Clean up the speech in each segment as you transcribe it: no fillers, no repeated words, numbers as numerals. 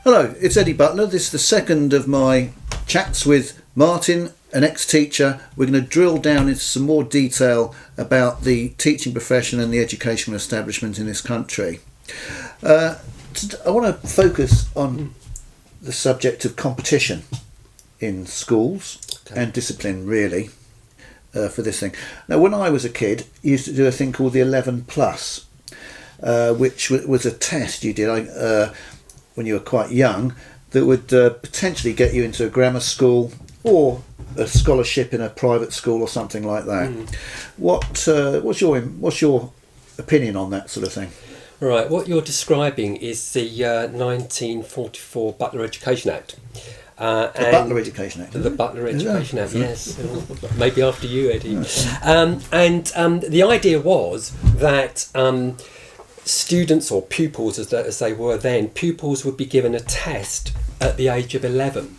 Hello, it's Eddy Butler. This is the second of my chats with Martin, an ex-teacher. We're going to drill down into some more detail about the teaching profession and the educational establishment in this country. I want to focus on the subject of competition in schools and discipline, really, for this thing. Now, when I was a kid, I used to do a thing called the 11 plus, which was a test you did when you were quite young that would potentially get you into a grammar school or a scholarship in a private school or something like that. What's your opinion on that sort of thing? Right, what you're describing is the 1944 Butler Education Act. The Butler Education Act. The Butler Education Act, yes. Maybe after you, Eddie. The idea was that students, or pupils as they were then, pupils would be given a test at the age of 11.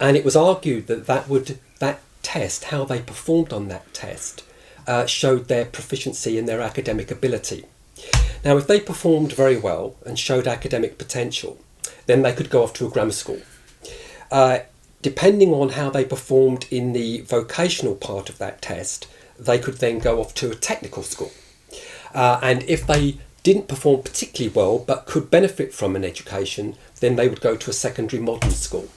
And it was argued that test, how they performed on that test, showed their proficiency and their academic ability. Now, if they performed very well and showed academic potential, then they could go off to a grammar school. Depending on how they performed in the vocational part of that test, they could then go off to a technical school. And if they didn't perform particularly well but could benefit from an education, then they would go to a secondary modern school.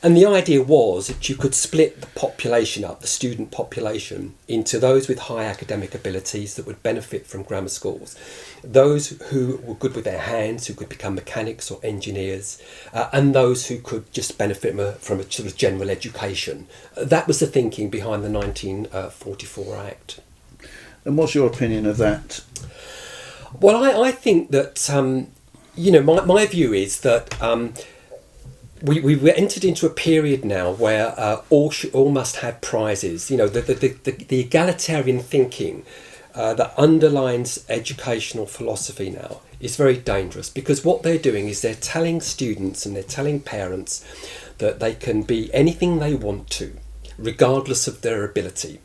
And the idea was that you could split the population up, the student population, into those with high academic abilities that would benefit from grammar schools, those who were good with their hands, who could become mechanics or engineers, and those who could just benefit from a sort of general education. That was the thinking behind the 1944 Act. And what's your opinion of that? Well, I think that, my view is that we've entered into a period now where all must have prizes. You know, the egalitarian thinking that underlines educational philosophy now is very dangerous, because what they're doing is they're telling students and they're telling parents that they can be anything they want to, regardless of their ability.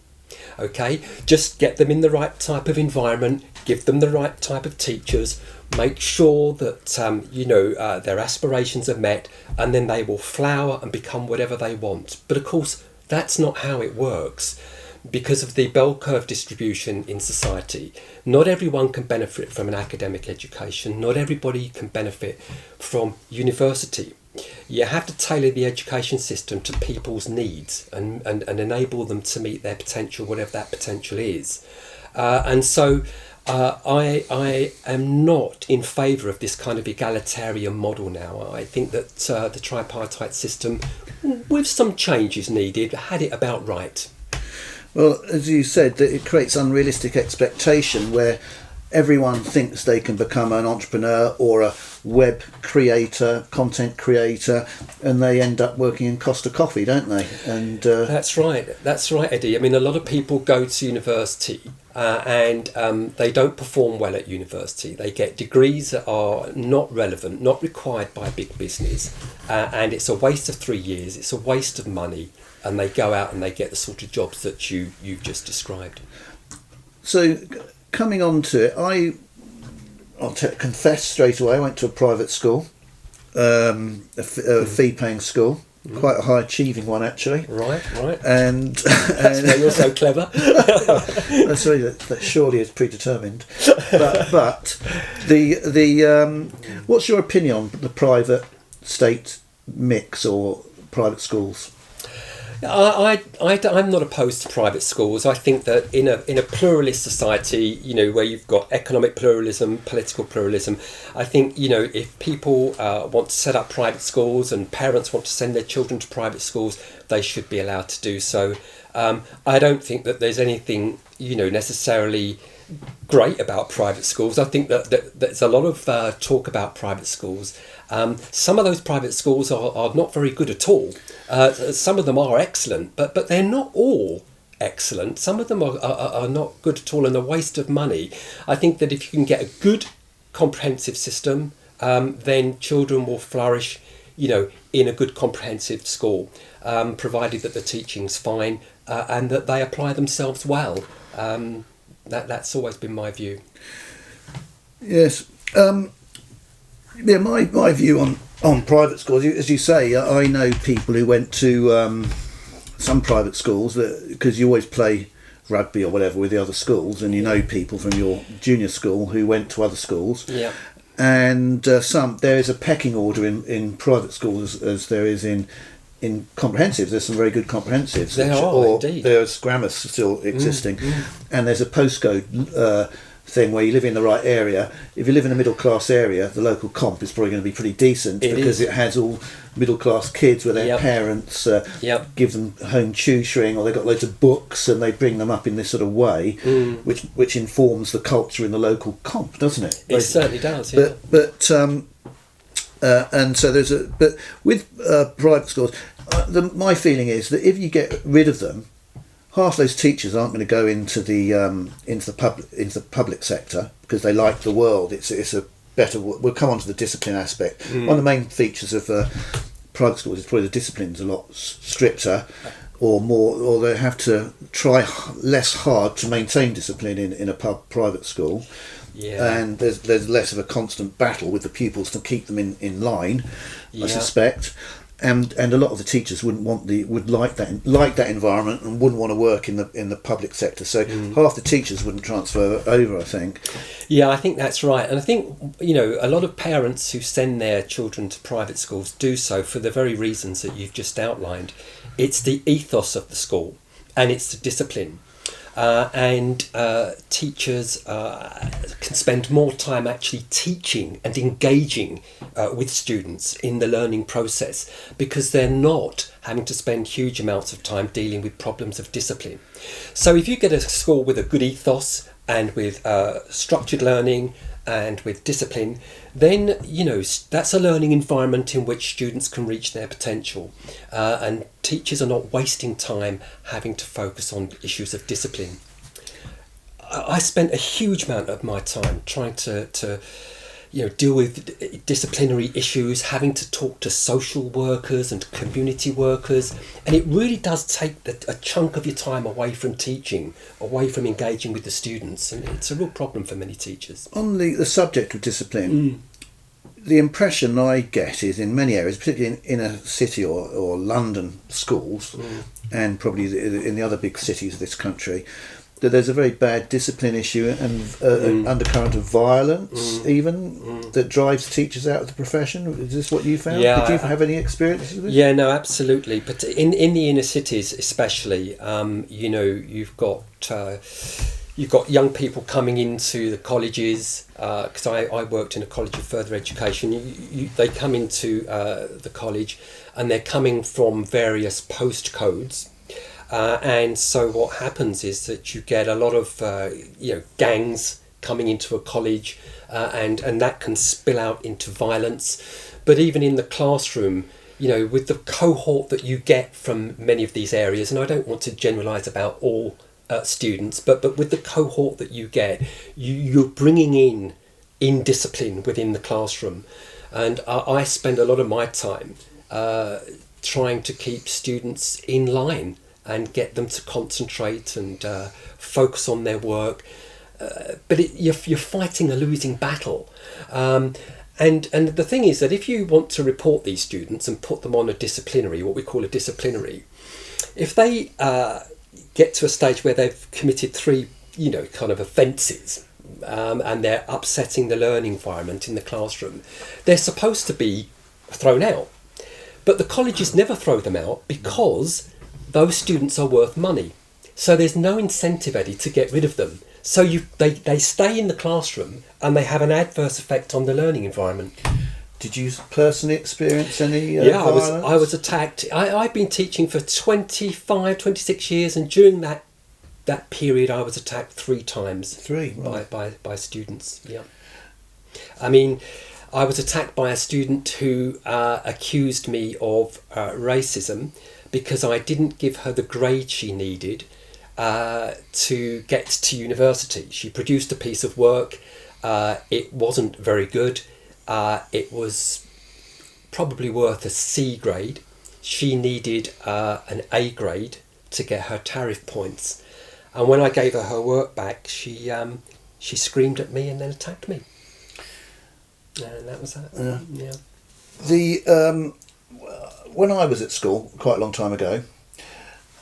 Okay, just get them in the right type of environment, give them the right type of teachers, make sure that their aspirations are met, and then they will flower and become whatever they want. But of course, that's not how it works. Because of the bell curve distribution in society, not everyone can benefit from an academic education. Not everybody can benefit from university. You have to tailor the education system to people's needs and enable them to meet their potential, whatever that potential is. So I am not in favour of this kind of egalitarian model now. I think that the tripartite system, with some changes needed, had it about right. Well, as you said, that it creates unrealistic expectation where everyone thinks they can become an entrepreneur or a web creator, content creator, and they end up working in Costa Coffee, don't they? And That's right, Eddie. I mean, a lot of people go to university and they don't perform well at university. They get degrees that are not relevant, not required by big business, and it's a waste of 3 years, it's a waste of money, and they go out and they get the sort of jobs that you've just described. So, coming on to it, I'll confess straight away, I went to a private school, a fee-paying school, quite a high-achieving one actually. Right. And that's why you're so clever. Sorry, that surely is predetermined. But the what's your opinion on the private-state mix or private schools? I'm not opposed to private schools. I think that in a pluralist society, where you've got economic pluralism, political pluralism, I think, if people want to set up private schools and parents want to send their children to private schools, they should be allowed to do so. I don't think that there's anything, necessarily great about private schools. I think that there's a lot of talk about private schools. Some of those private schools are not very good at all. Some of them are excellent, but they're not all excellent. Some of them are not good at all and a waste of money. I think that if you can get a good comprehensive system, then children will flourish, in a good comprehensive school, provided that the teaching's fine and that they apply themselves well. That's always been my view. Yes. My view on On private schools, as you say, I know people who went to some private schools, because you always play rugby or whatever with the other schools, and you know people from your junior school who went to other schools. Yeah. And there is a pecking order in private schools as there is in comprehensives. There's some very good comprehensives. Indeed. There's grammar still existing, and there's a postcode thing where you live in the right area. If you live in a middle class area, the local comp is probably going to be pretty decent because it has all middle class kids where their parents give them home tutoring, or they've got loads of books and they bring them up in this sort of way, which informs the culture in the local comp, doesn't it? It certainly does. Yeah. But and so but with private schools, my feeling is that if you get rid of them, half those teachers aren't going to go into the public sector because they like the world. It's a better. We'll come on to the discipline aspect. One of the main features of private schools is probably the discipline's a lot stricter, or more, or they have to try less hard to maintain discipline in a private school. Yeah. And there's less of a constant battle with the pupils to keep them in line, I suspect. And a lot of the teachers would like that environment and wouldn't want to work in the public sector. So half the teachers wouldn't transfer over, I think. Yeah, I think that's right. And I think, a lot of parents who send their children to private schools do so for the very reasons that you've just outlined. It's the ethos of the school, and it's the discipline. And teachers can spend more time actually teaching and engaging with students in the learning process, because they're not having to spend huge amounts of time dealing with problems of discipline. So if you get a school with a good ethos and with structured learning and with discipline, then that's a learning environment in which students can reach their potential, and teachers are not wasting time having to focus on issues of discipline. I spent a huge amount of my time trying to deal with disciplinary issues, having to talk to social workers and community workers, and it really does take a chunk of your time away from teaching, away from engaging with the students, and it's a real problem for many teachers. On the subject of discipline, the impression I get is in many areas, particularly in inner city or London schools, and probably in the other big cities of this country, that there's a very bad discipline issue and an undercurrent of violence that drives teachers out of the profession. Is this what you found? Yeah, Did you have any experience with this? Yeah, no, absolutely. But in the inner cities especially, you've got young people coming into the colleges, because I worked in a college of further education. They come into the college and they're coming from various postcodes. And so what happens is that you get a lot of gangs coming into a college, and that can spill out into violence. But even in the classroom, with the cohort that you get from many of these areas, and I don't want to generalise about all students, but with the cohort that you get, you're bringing in indiscipline within the classroom. And I spend a lot of my time trying to keep students in line and get them to concentrate and focus on their work. But you're fighting a losing battle. And the thing is that if you want to report these students and put them on a disciplinary, what we call a disciplinary, if they get to a stage where they've committed 3, kind of offences, and they're upsetting the learning environment in the classroom, they're supposed to be thrown out. But the colleges never throw them out because those students are worth money. So there's no incentive, Eddie, to get rid of them. So they stay in the classroom and they have an adverse effect on the learning environment. Did you personally experience any violence? violence? I was attacked. I've been teaching for 26 years, and during that period I was attacked 3 times. 3? Right. By students, yeah. I mean, I was attacked by a student who accused me of racism because I didn't give her the grade she needed to get to university. She produced a piece of work. It wasn't very good. It was probably worth a C grade. She needed an A grade to get her tariff points. And when I gave her work back, she screamed at me and then attacked me. And that was that. Yeah. When I was at school quite a long time ago,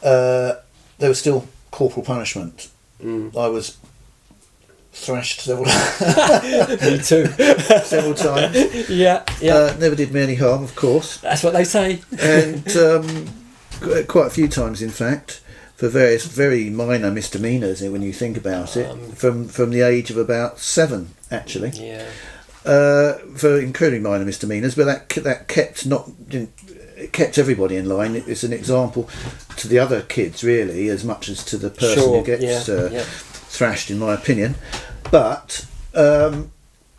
there was still corporal punishment. I was thrashed several Me too. several times. Yeah. Never did me any harm, of course, That's what they say. and quite a few times, in fact, for various very minor misdemeanours. When you think about it, from the age of about 7, actually. Yeah. For incredibly minor misdemeanours, but that kept everybody in line. It's an example to the other kids, really, as much as to the person who gets thrashed, in my opinion. But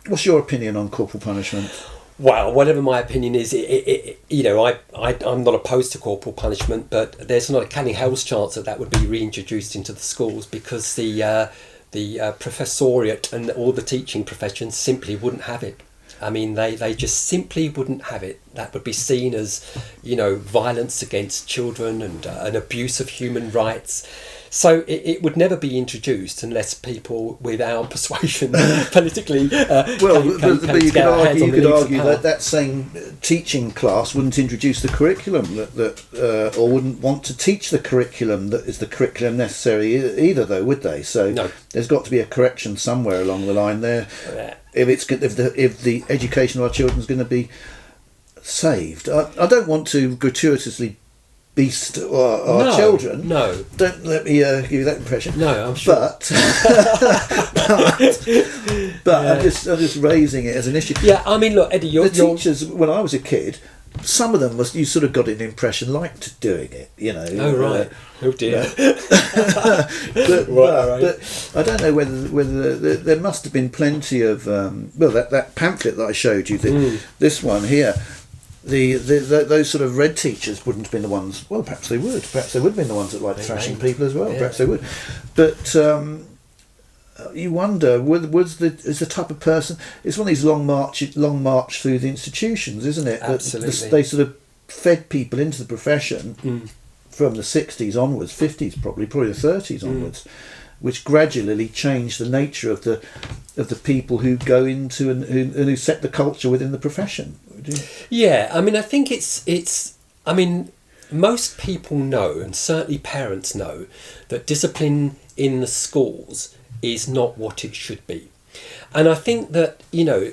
what's your opinion on corporal punishment? Well, whatever my opinion is, I'm not opposed to corporal punishment, but there's not a canny hell's chance that would be reintroduced into the schools, because the professoriate and all the teaching professions simply wouldn't have it. I mean, they just simply wouldn't have it. That would be seen as, violence against children and an abuse of human rights. So it would never be introduced unless people with our persuasion politically You could argue that same teaching class wouldn't introduce the curriculum or wouldn't want to teach the curriculum that is the curriculum necessary either, though, would they? So no. There's got to be a correction somewhere along the line there. If the education of our children is going to be saved, I don't want to gratuitously beast our children. No, don't let me give you that impression. No, I'm sure. But I'm just raising it as an issue. Yeah, I mean, look, Eddie, teachers when I was a kid, some of them you sort of got an impression liked doing it. Oh right. Oh dear. But I don't know whether there must have been plenty of that pamphlet that I showed you. This one here. Those sort of red teachers wouldn't have been the ones. Well, perhaps they would. Perhaps they would have been the ones that liked thrashing people as well. Yeah. Perhaps they would. But you wonder, is the type of person? It's one of these long march through the institutions, isn't it? Absolutely. They sort of fed people into the profession from the 60s onwards, 50s probably the 30s onwards, which gradually changed the nature of the people who go into and who set the culture within the profession. Yeah, I mean, I think it's. I mean, most people know, and certainly parents know, that discipline in the schools is not what it should be, and I think that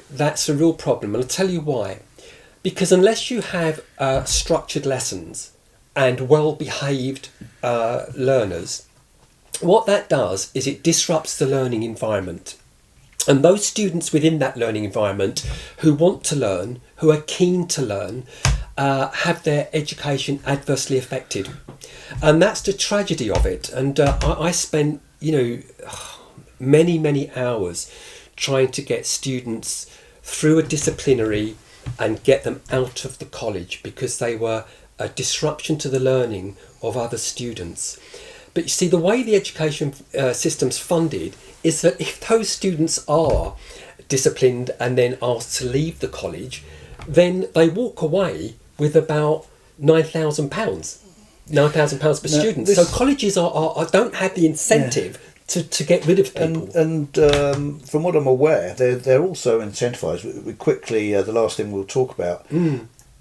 that's a real problem, and I'll tell you why. Because unless you have structured lessons and well-behaved learners, what that does is it disrupts the learning environment. And those students within that learning environment who want to learn, who are keen to learn, have their education adversely affected. And that's the tragedy of it. And I spent, many hours trying to get students through a disciplinary and get them out of the college because they were a disruption to the learning of other students. But you see, the way the education system's funded is that if those students are disciplined and then asked to leave the college, then they walk away with about £9,000 per student. So colleges don't have the incentive to get rid of people. And from what I'm aware, they're also incentivised. We quickly, the last thing we'll talk about.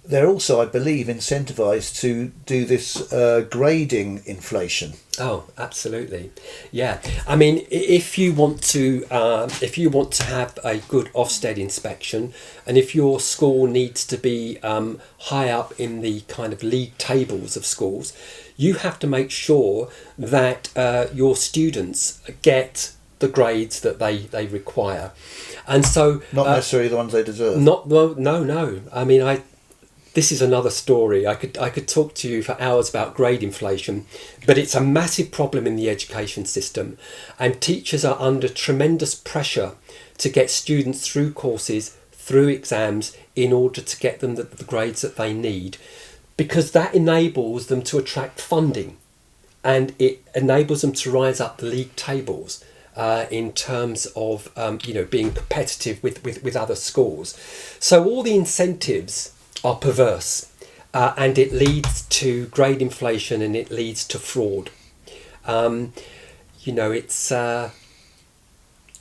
They're also, I believe, incentivised to do this grading inflation. Oh, absolutely, yeah. I mean, if you want to have a good Ofsted inspection, and if your school needs to be high up in the kind of league tables of schools, you have to make sure that your students get the grades that they require, and so not necessarily the ones they deserve. No. I mean, this is another story. I could talk to you for hours about grade inflation, but it's a massive problem in the education system, and teachers are under tremendous pressure to get students through courses, through exams, in order to get them the grades that they need, because that enables them to attract funding, and it enables them to rise up the league tables in terms of being competitive with other schools. So all the incentives are perverse, and it leads to grade inflation, and it leads to fraud. It's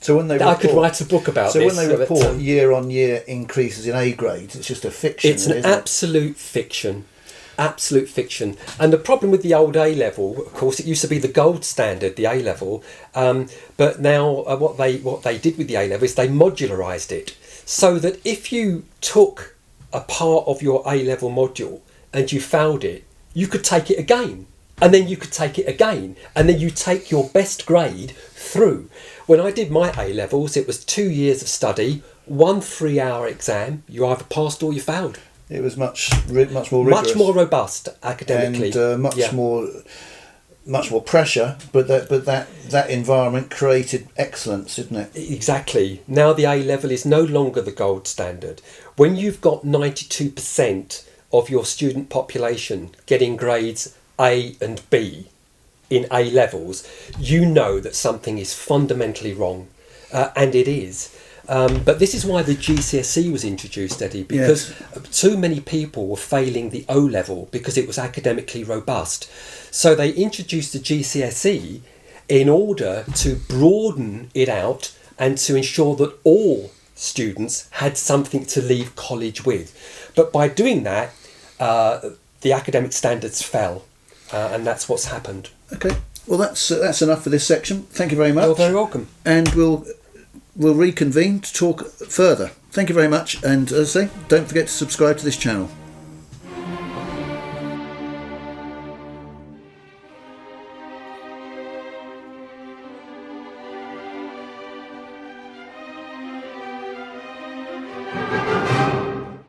So when they I could write a book about so this. when they report year-on-year increases in A grades, it's just a fiction. It's an absolute fiction. Absolute fiction. And the problem with the old A level, of course, it used to be the gold standard, the A level. But now what they did with the A level is they modularised it, so that if you took a part of your A level module and you failed it, you could take it again, and then you could take it again, and then you take your best grade through. When I did my A levels, it was 2 years of study, 1 3-hour exam. You either passed or you failed. It was much more rigorous, much more robust academically, and much more pressure. But that environment created excellence, didn't it? Exactly. Now the A level is no longer the gold standard. When you've got 92% of your student population getting grades A and B in A levels, you know that something is fundamentally wrong, and it is. But this is why the GCSE was introduced, Eddie, because too many people were failing the O level because it was academically robust. So they introduced the GCSE in order to broaden it out and to ensure that all students had something to leave college with. But by doing that, the academic standards fell, and that's what's happened. Okay, well that's enough for this section. Thank you very much. You're very welcome. And we'll reconvene to talk further. Thank you very much, and as I say, don't forget to subscribe to this channel.